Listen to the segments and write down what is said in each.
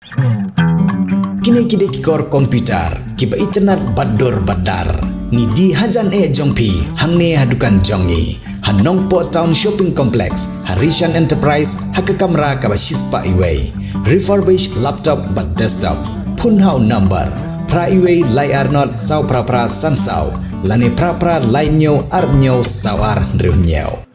Kini kor komputer, kiba internet bador badar. Ni di hajan jong pi, hang ne hadukan jongi. Han Nongpoh Town Shopping Complex, Harishan Enterprise, haka kamera kaba shispa iway. Refurbished laptop but desktop. Pynhap number. Pra iway layar not sau pra san sau. Lane pra lainyo arnyo sawar nriunyo.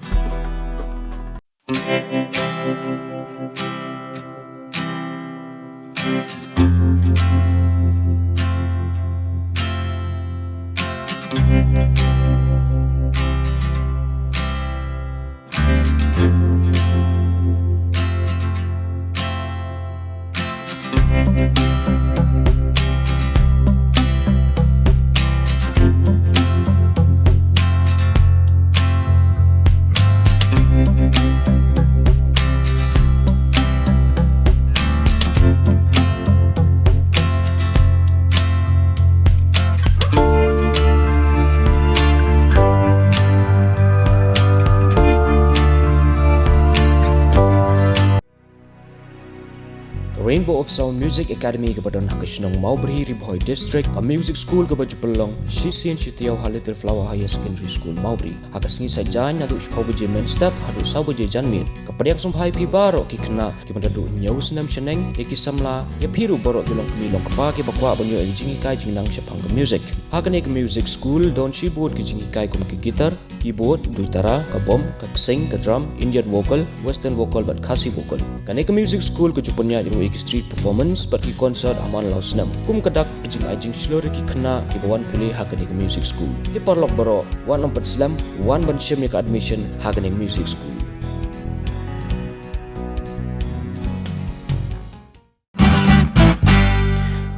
Rainbow of Sound Music Academy kepada Shillong Maubri Bhoi District, a music school kepada Jepelong, Shisian Shitiau Little Flower Higher Secondary School Maubri. Haka sengi sajan adu shpau beje main step adu sau beje janmin. Kepada yang sumpai pi barok ki kena ki mandadu nyau senam cheneng ki samla ya piru borok yulong kemi long kapa ki bakwa banyo jingi kai jingnang shapang ke music. Haka ne ke music school don keyboard ki jingi kai kum ki gitar, keyboard, bynta, ka bom, ka sing, ka drum, Indian vocal, western vocal but khasi vocal. Kane ke music school ke jupunya yang street performance bagi konsert aman lau senam. Kum kadak ajing seluruh ki kena ki bawan pulih hakani ke music school. Ti parlok baro wan lompat selam wan ban syem ke admission hakani ke music school.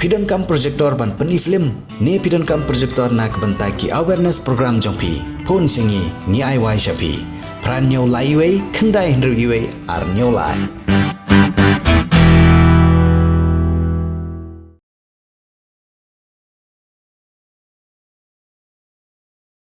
Donkam projector ban peni film. Ne Donkam projector nak bentai ki awareness program jongpi. Phun singi ni ai wai shapi. Pran nyau lai wei kendai hendru iwei ar nyau lai.